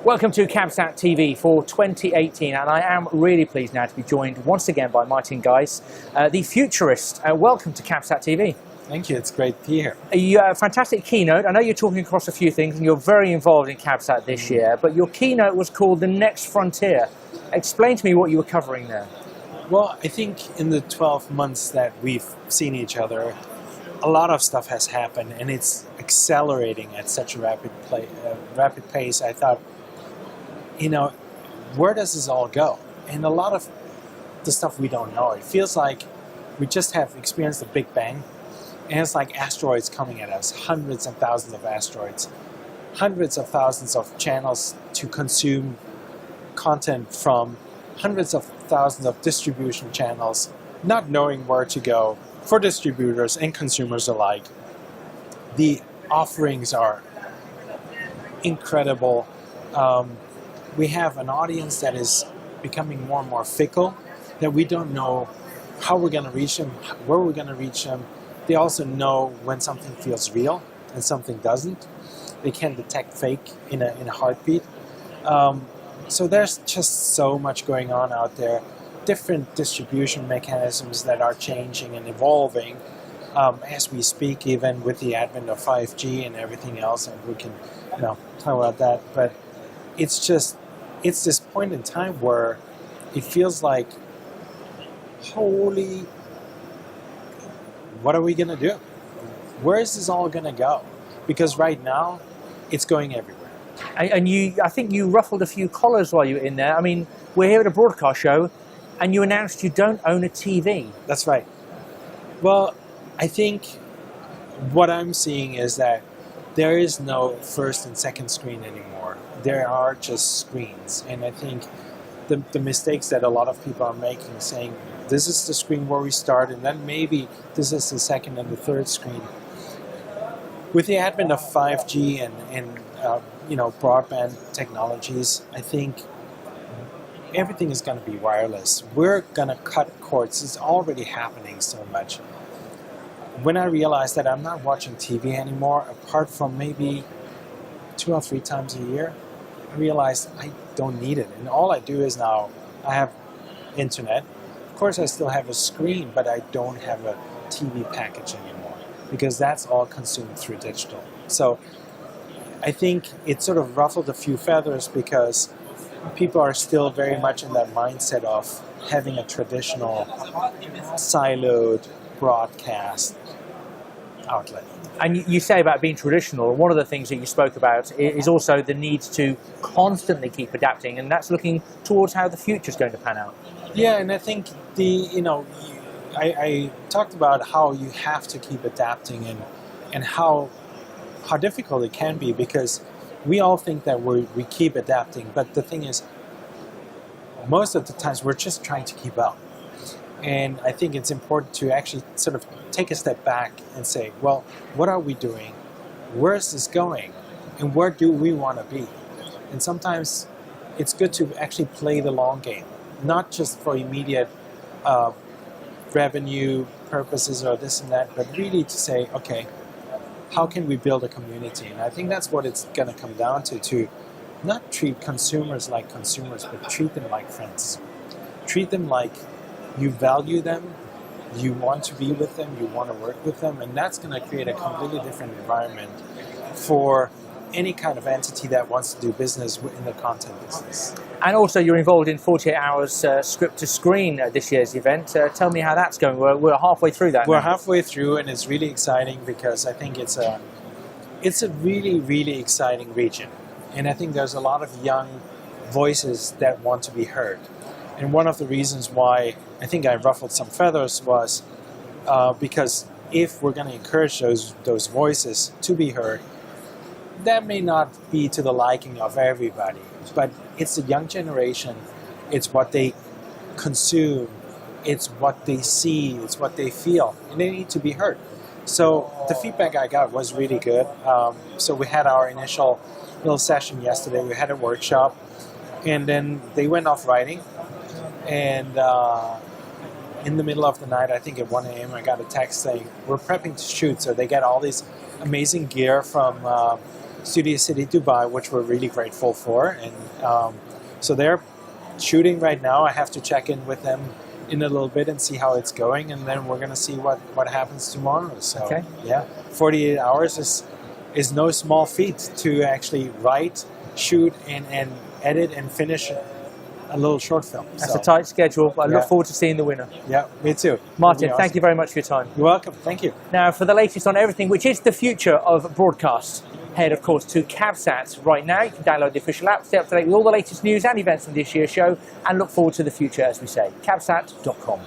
Welcome to CABSAT TV for 2018, and I am really pleased now to be joined once again by Martin Gaiss, the futurist. Welcome to CABSAT TV. Thank you, it's great to be here. A fantastic keynote. I know you're talking across a few things and you're very involved in CABSAT this year, but your keynote was called The Next Frontier. Explain to me what you were covering there. Well, I think in the 12 months that we've seen each other, a lot of stuff has happened and it's accelerating at such a rapid pace. I thought, you know, where does this all go? And a lot of the stuff we don't know. It feels like we just have experienced the Big Bang, and it's like asteroids coming at us, hundreds and thousands of asteroids, hundreds of thousands of channels to consume content from, hundreds of thousands of distribution channels, not knowing where to go for distributors and consumers alike. The offerings are incredible. We have an audience that is becoming more and more fickle, that we don't know how we're going to reach them, where we're going to reach them. They also know when something feels real and something doesn't. They can detect fake in a heartbeat. So there's just so much going on out there. Different distribution mechanisms that are changing and evolving as we speak, even with the advent of 5G and everything else, and we can talk about that. But it's this point in time where it feels like, holy, what are we going to do? Where is this all going to go? Because right now, it's going everywhere. And I think you ruffled a few collars while you were in there. I mean, we're here at a broadcast show, and you announced you don't own a TV. That's right. Well, I think what I'm seeing is that there is no first and second screen anymore. There are just screens. And I think the mistakes that a lot of people are making, saying, this is the screen where we start, and then maybe this is the second and the third screen. With the advent of 5G and broadband technologies, I think everything is going to be wireless. We're going to cut cords. It's already happening so much. When I realized that I'm not watching TV anymore, apart from maybe 2 or 3 times a year, I realized I don't need it. And all I do is now I have internet. Of course, I still have a screen, but I don't have a TV package anymore because that's all consumed through digital. So I think it sort of ruffled a few feathers because people are still very much in that mindset of having a traditional siloed broadcast outlet. And you say about being traditional, one of the things that you spoke about is also the need to constantly keep adapting, and that's looking towards how the future is going to pan out. Yeah, and I think I talked about how you have to keep adapting and how difficult it can be, because we all think that we keep adapting, but the thing is, most of the times we're just trying to keep up. And I think it's important to actually sort of take a step back and say, well, what are we doing? Where is this going? And where do we want to be? And sometimes it's good to actually play the long game, not just for immediate revenue purposes or this and that, but really to say, okay, how can we build a community? And I think that's what it's going to come down to not treat consumers like consumers, but treat them like friends. Treat them like you value them, you want to be with them, you want to work with them, and that's going to create a completely different environment for any kind of entity that wants to do business in the content business. And also you're involved in 48 Hours Script to Screen at this year's event. Tell me how that's going. We're halfway through that. We're halfway through, and it's really exciting because I think it's a really, really exciting region. And I think there's a lot of young voices that want to be heard. And one of the reasons why I think I ruffled some feathers was because if we're going to encourage those voices to be heard, that may not be to the liking of everybody, but it's the young generation, it's what they consume, it's what they see, it's what they feel, and they need to be heard. So the feedback I got was really good. So we had our initial little session yesterday, we had a workshop, and then they went off writing, and in the middle of the night, I think at 1 a.m., I got a text saying, we're prepping to shoot, so they get all this amazing gear from Studio City Dubai, which we're really grateful for. And so they're shooting right now. I have to check in with them in a little bit and see how it's going, and then we're going to see what happens tomorrow. So Okay. yeah, 48 hours is no small feat to actually write, shoot, and edit and finish a little short film. That's So, a tight schedule, but I look Yeah. forward to seeing the winner. yeah, me too. Martin, It'll be thank you very much for your time. awesome. You're welcome. Thank you. Now, for the latest on everything, which is the future of broadcast, head, of course, to CABSAT right now. You can download the official app, stay up to date with all the latest news and events from this year's show, and look forward to the future, as we say. CABSAT.com.